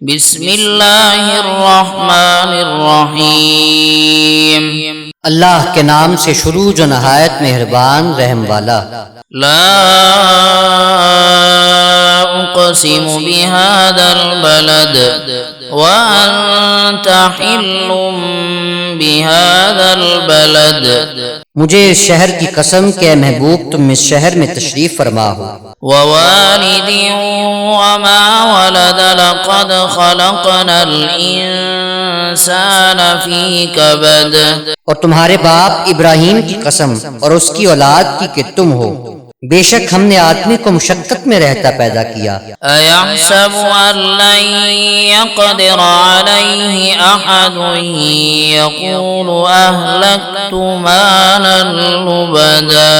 بسم اللہ الرحمن الرحیم اللہ کے نام سے شروع جو نہایت مہربان رحم والا۔ لا اقسم بهذا البلد وانت حل بهذا البلد، مجھے اس شہر کی قسم کہ اے محبوب تم اس شہر میں تشریف فرما ہو۔ ووالد وما ولد لقد خلقنا الانسان في كبد، اور تمہارے باپ ابراہیم کی قسم اور اس کی اولاد کی کہ تم ہو، بے شک ہم نے آدمی کو مشقت میں رہتا پیدا کیا۔ أيحسب أن لن يقدر عليه أحد يقول أهلكت مالا لبدا،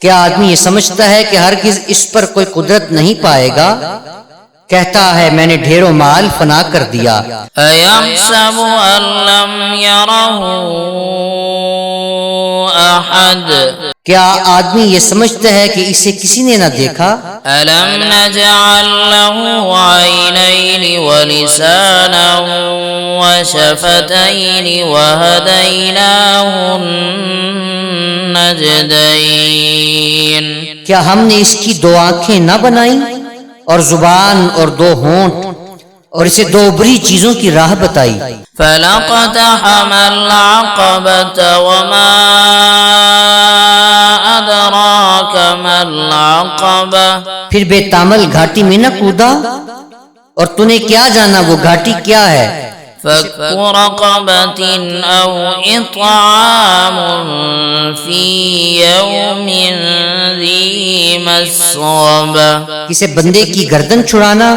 کیا آدمی یہ سمجھتا ہے کہ ہرگز اس پر کوئی قدرت نہیں پائے گا؟ کہتا ہے میں نے ڈھیروں مال فنا کر دیا۔ أيحسب أن لم يره أحد، کیا آدمی یہ سمجھتا ہے کہ اسے کسی نے نہ دیکھا؟ ألم نجعل له عينين ولسانا وشفتين وهديناه النجدين، کیا ہم نے اس کی دو آنکھیں نہ بنائیں اور زبان اور دو ہونٹ اور اسے دو بری چیزوں کی راہ بتائی؟ فلاقتحم العقبة وما أدراك ما العقبة، پھر بے تامل گھاٹی میں نہ کودا، اور تو نے کیا جانا وہ گھاٹی کیا ہے؟ فك رقبة أو إطعام في يوم ذي مسغبة، کسی بندے کی گردن چھڑانا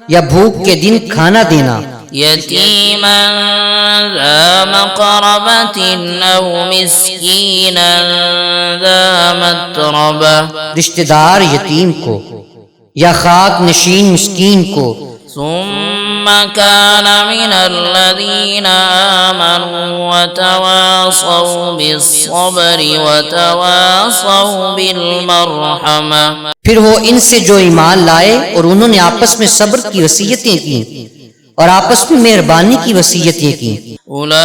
یا بھوک کے دن کھانا دینا، يتيما ذا مقربة أو مسكينا ذا متربة، رشتہ دار یتیم کو یا خاک نشین مسکین کو، ثم كان من الذين آمنوا وتواصوا بالصبر وتواصوا بالمرحمة، پھر وہ ان سے جو ایمان لائے اور انہوں نے آپس میں صبر کی وصیتیں کی اور آپس میں مہربانی کی وصیتیں کی۔ أولئك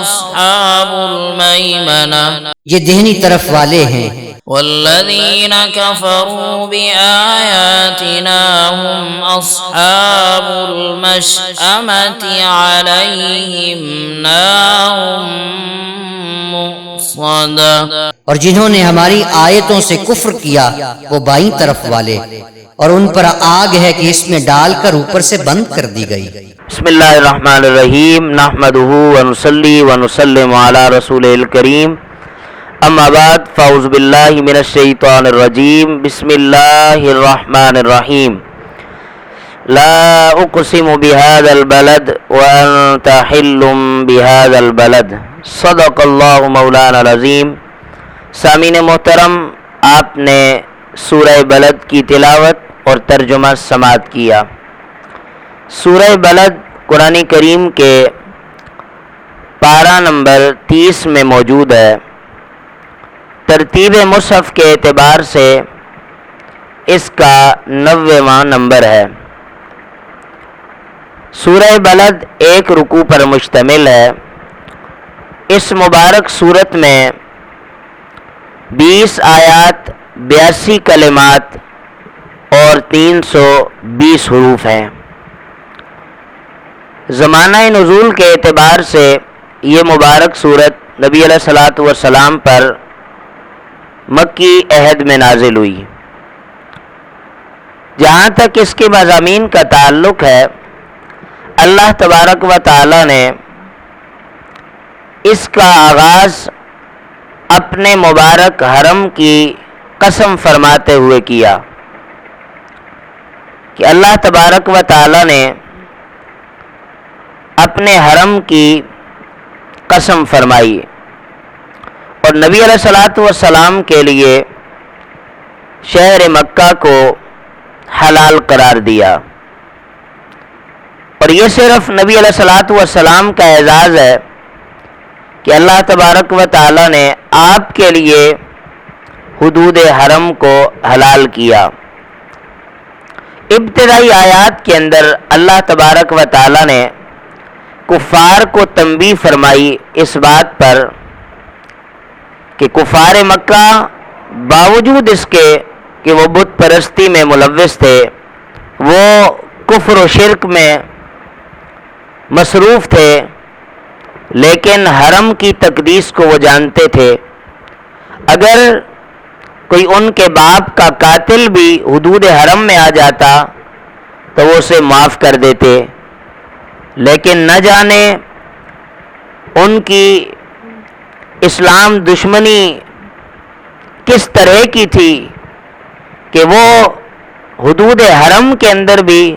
أصحاب الميمنة، یہ دہنی طرف والے ہیں۔ والذين كفروا بآياتنا هم أصحاب المشأمة عليهم نار مؤصدة، اور جنہوں نے ہماری آیتوں سے کفر کیا وہ بائیں طرف والے، اور ان پر آگ ہے کہ اس میں ڈال کر اوپر سے بند کر دی گئی۔ بسم اللہ الرحمن الرحیم، نحمدہ ونصلی ونسلم علی رسول الکریم، اما بعد فاعوذ باللہ من الشیطان الرجیم، بسم اللہ الرحمن الرحیم۔ لا اقسم بهذا البلد وانت حل بهذا البلد، صدق اللہ مولانا العظیم۔ سامعین محترم، آپ نے سورہ بلد کی تلاوت اور ترجمہ سماعت کیا۔ سورہ بلد قرآن کریم کے پارہ نمبر 30 میں موجود ہے۔ ترتیب مصحف کے اعتبار سے اس کا 90واں نمبر ہے۔ سورہ بلد ایک رکوع پر مشتمل ہے۔ اس مبارک سورت میں 20 آیات، 82 کلمات اور 320 حروف ہیں۔ زمانہ نزول کے اعتبار سے یہ مبارک سورت نبی علیہ الصلوۃ والسلام پر مکی عہد میں نازل ہوئی۔ جہاں تک اس کے مضامین کا تعلق ہے، اللہ تبارک و تعالی نے اس کا آغاز اپنے مبارک حرم کی قسم فرماتے ہوئے کیا کہ اللہ تبارک و تعالی نے اپنے حرم کی قسم فرمائی اور نبی علیہ الصلوۃ والسلام کے لیے شہر مکہ کو حلال قرار دیا، اور یہ صرف نبی علیہ الصلوۃ والسلام کا اعزاز ہے کہ اللہ تبارک و تعالی نے آپ کے لیے حدود حرم کو حلال کیا۔ ابتدائی آیات کے اندر اللہ تبارک و تعالی نے کفار کو تنبیہ فرمائی اس بات پر کہ کفار مکہ باوجود اس کے کہ وہ بت پرستی میں ملوث تھے، وہ کفر و شرک میں مصروف تھے، لیکن حرم کی تقدیس کو وہ جانتے تھے۔ اگر کوئی ان کے باپ کا قاتل بھی حدود حرم میں آ جاتا تو وہ اسے معاف کر دیتے، لیکن نہ جانے ان کی اسلام دشمنی کس طرح کی تھی کہ وہ حدود حرم کے اندر بھی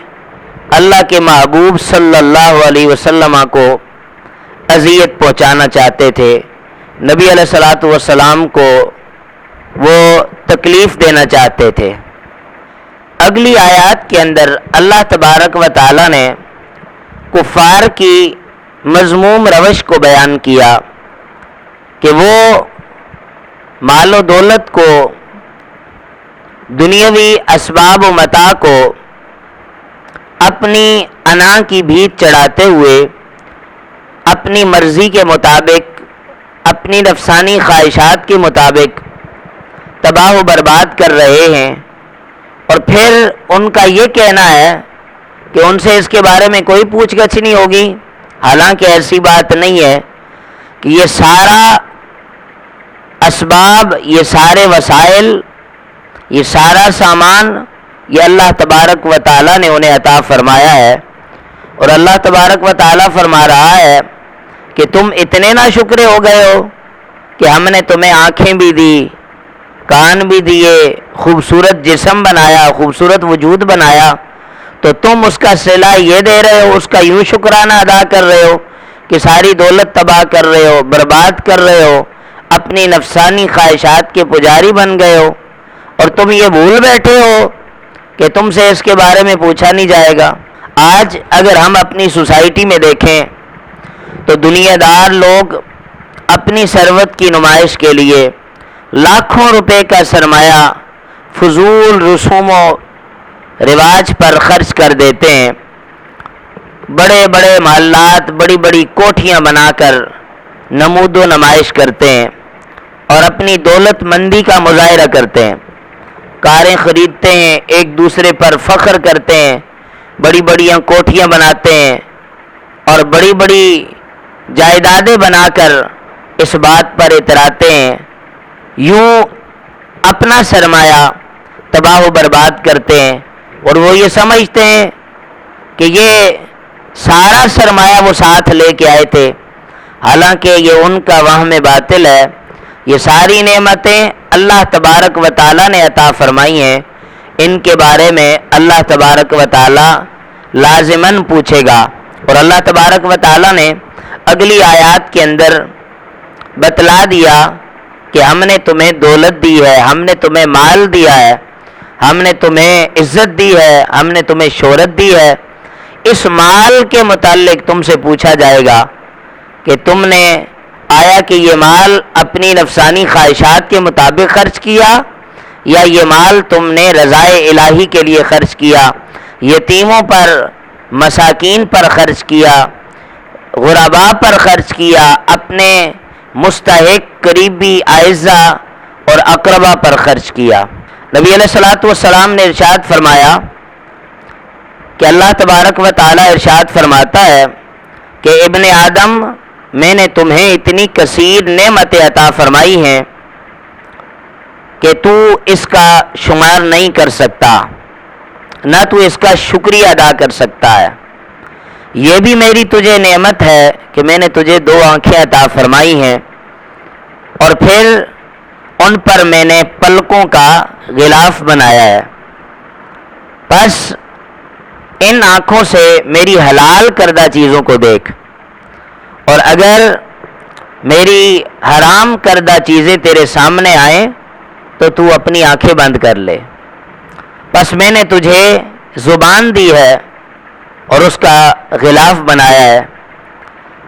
اللہ کے محبوب صلی اللہ علیہ وسلم کو اذیت پہنچانا چاہتے تھے، نبی علیہ الصلوۃ والسلام کو وہ تکلیف دینا چاہتے تھے۔ اگلی آیات کے اندر اللہ تبارک و تعالی نے کفار کی مذموم روش کو بیان کیا کہ وہ مال و دولت کو، دنیاوی اسباب و متاع کو اپنی انا کی بھیت چڑھاتے ہوئے اپنی مرضی کے مطابق، اپنی نفسانی خواہشات کے مطابق تباہ و برباد کر رہے ہیں، اور پھر ان کا یہ کہنا ہے کہ ان سے اس کے بارے میں کوئی پوچھ گچھ نہیں ہوگی، حالانکہ ایسی بات نہیں ہے کہ یہ سارا اسباب، یہ سارے وسائل، یہ سارا سامان یہ اللہ تبارک و تعالیٰ نے انہیں عطا فرمایا ہے، اور اللہ تبارک و تعالیٰ فرما رہا ہے کہ تم اتنے ناشکرے ہو گئے ہو کہ ہم نے تمہیں آنکھیں بھی دی، کان بھی دیے، خوبصورت جسم بنایا، خوبصورت وجود بنایا، تو تم اس کا صلہ یہ دے رہے ہو، اس کا یوں شکرانہ ادا کر رہے ہو کہ ساری دولت تباہ کر رہے ہو، برباد کر رہے ہو، اپنی نفسانی خواہشات کے پجاری بن گئے ہو، اور تم یہ بھول بیٹھے ہو کہ تم سے اس کے بارے میں پوچھا نہیں جائے گا۔ آج اگر ہم اپنی سوسائٹی میں دیکھیں تو دنیا دار لوگ اپنی ثروت کی نمائش کے لیے لاکھوں روپے کا سرمایہ فضول رسوم و رواج پر خرچ کر دیتے ہیں، بڑے بڑے محلات، بڑی بڑی کوٹھیاں بنا کر نمود و نمائش کرتے ہیں اور اپنی دولت مندی کا مظاہرہ کرتے ہیں، کاریں خریدتے ہیں، ایک دوسرے پر فخر کرتے ہیں، بڑی بڑی کوٹھیاں بناتے ہیں اور بڑی بڑی جائیدادیں بنا کر اس بات پر اتراتے ہیں، یوں اپنا سرمایہ تباہ و برباد کرتے ہیں، اور وہ یہ سمجھتے ہیں کہ یہ سارا سرمایہ وہ ساتھ لے کے آئے تھے، حالانکہ یہ ان کا وہم باطل ہے۔ یہ ساری نعمتیں اللہ تبارک و تعالیٰ نے عطا فرمائی ہیں، ان کے بارے میں اللہ تبارک و تعالیٰ لازماً پوچھے گا، اور اللہ تبارک و تعالیٰ نے اگلی آیات کے اندر بتلا دیا کہ ہم نے تمہیں دولت دی ہے، ہم نے تمہیں مال دیا ہے، ہم نے تمہیں عزت دی ہے، ہم نے تمہیں شہرت دی ہے، اس مال کے متعلق تم سے پوچھا جائے گا کہ تم نے آیا کہ یہ مال اپنی نفسانی خواہشات کے مطابق خرچ کیا یا یہ مال تم نے رضائے الہی کے لیے خرچ کیا، یتیموں پر، مساکین پر خرچ کیا، غرباء پر خرچ کیا، اپنے مستحق قریبی اعزا اور اقربا پر خرچ کیا۔ نبی علیہ الصلوۃ والسلام نے ارشاد فرمایا کہ اللہ تبارک و تعالی ارشاد فرماتا ہے کہ ابن آدم، میں نے تمہیں اتنی کثیر نعمتیں عطا فرمائی ہیں کہ تو اس کا شمار نہیں کر سکتا، نہ تو اس کا شکریہ ادا کر سکتا ہے۔ یہ بھی میری تجھے نعمت ہے کہ میں نے تجھے 2 آنکھیں عطا فرمائی ہیں، اور پھر ان پر میں نے پلکوں کا غلاف بنایا ہے، بس ان آنکھوں سے میری حلال کردہ چیزوں کو دیکھ، اور اگر میری حرام کردہ چیزیں تیرے سامنے آئیں تو تو اپنی آنکھیں بند کر لے۔ بس میں نے تجھے زبان دی ہے اور اس کا غلاف بنایا ہے،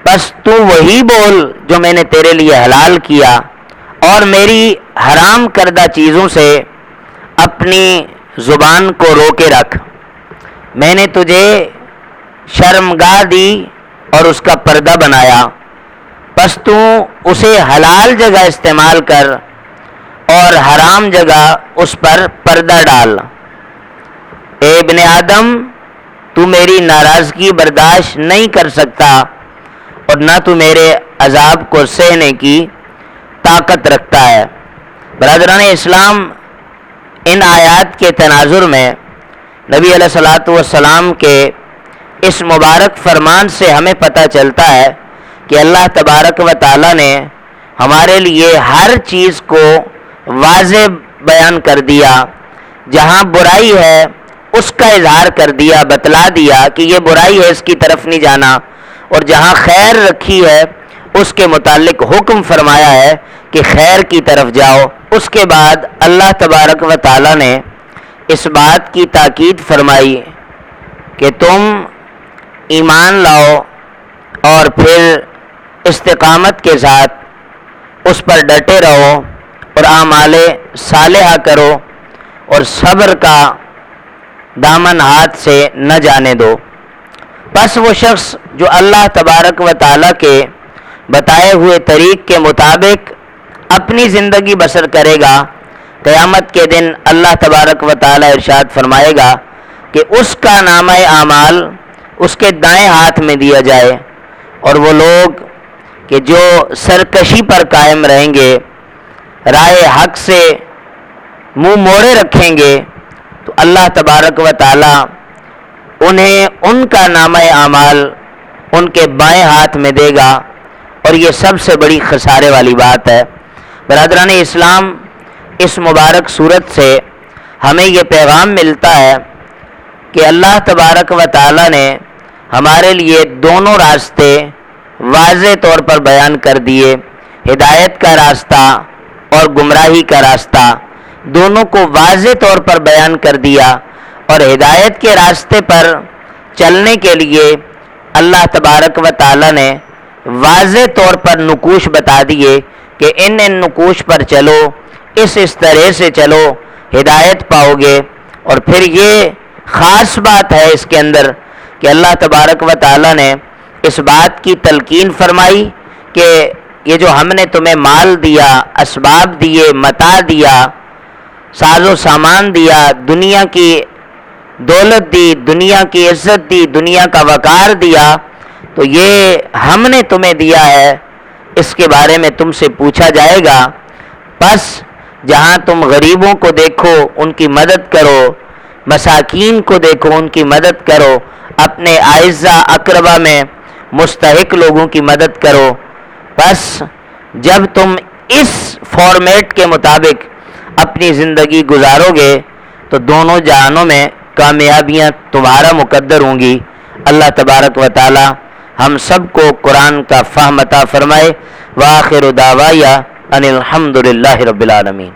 بس تو وہی بول جو میں نے تیرے لیے حلال کیا، اور میری حرام کردہ چیزوں سے اپنی زبان کو روکے رکھ۔ میں نے تجھے شرمگاہ دی اور اس کا پردہ بنایا، پس تو اسے حلال جگہ استعمال کر اور حرام جگہ اس پر پردہ ڈال۔ اے ابن آدم، تو میری ناراضگی برداشت نہیں کر سکتا اور نہ تو میرے عذاب کو سہنے کی طاقت رکھتا ہے۔ برادران اسلام، ان آیات کے تناظر میں نبی علیہ الصلوۃ والسلام کے اس مبارک فرمان سے ہمیں پتہ چلتا ہے کہ اللہ تبارک و تعالی نے ہمارے لیے ہر چیز کو واضح بیان کر دیا۔ جہاں برائی ہے اس کا اظہار کر دیا، بتلا دیا کہ یہ برائی ہے، اس کی طرف نہیں جانا، اور جہاں خیر رکھی ہے اس کے متعلق حکم فرمایا ہے کہ خیر کی طرف جاؤ۔ اس کے بعد اللہ تبارک و تعالی نے اس بات کی تاکید فرمائی کہ تم ایمان لاؤ اور پھر استقامت کے ساتھ اس پر ڈٹے رہو اور اعمال صالحہ کرو اور صبر کا دامن ہاتھ سے نہ جانے دو۔ بس وہ شخص جو اللہ تبارک و تعالیٰ کے بتائے ہوئے طریق کے مطابق اپنی زندگی بسر کرے گا، قیامت کے دن اللہ تبارک و تعالیٰ ارشاد فرمائے گا کہ اس کا نامہ اعمال اس کے دائیں ہاتھ میں دیا جائے، اور وہ لوگ کہ جو سرکشی پر قائم رہیں گے، راہ حق سے منہ موڑے رکھیں گے، تو اللہ تبارک و تعالیٰ انہیں ان کا نامہ اعمال ان کے بائیں ہاتھ میں دے گا، اور یہ سب سے بڑی خسارے والی بات ہے۔ برادران اسلام، اس مبارک صورت سے ہمیں یہ پیغام ملتا ہے کہ اللہ تبارک و تعالیٰ نے ہمارے لیے دونوں راستے واضح طور پر بیان کر دیے، ہدایت کا راستہ اور گمراہی کا راستہ، دونوں کو واضح طور پر بیان کر دیا، اور ہدایت کے راستے پر چلنے کے لیے اللہ تبارک و تعالیٰ نے واضح طور پر نقوش بتا دیے کہ ان نقوش پر چلو، اس طرح سے چلو، ہدایت پاؤ گے۔ اور پھر یہ خاص بات ہے اس کے اندر کہ اللہ تبارک و تعالیٰ نے اس بات کی تلقین فرمائی کہ یہ جو ہم نے تمہیں مال دیا، اسباب دیے، متاع دیا، ساز و سامان دیا، دنیا کی دولت دی، دنیا کی عزت دی، دنیا کا وقار دیا، تو یہ ہم نے تمہیں دیا ہے، اس کے بارے میں تم سے پوچھا جائے گا۔ بس جہاں تم غریبوں کو دیکھو ان کی مدد کرو، مساکین کو دیکھو ان کی مدد کرو، اپنے اعزا اقربا میں مستحق لوگوں کی مدد کرو۔ بس جب تم اس فارمیٹ کے مطابق اپنی زندگی گزارو گے تو دونوں جہانوں میں کامیابیاں تمہارا مقدر ہوں گی۔ اللہ تبارک و تعالی ہم سب کو قرآن کا فہم عطا فرمائے۔ وآخر دعوایا ان الحمد للہ رب العالمین۔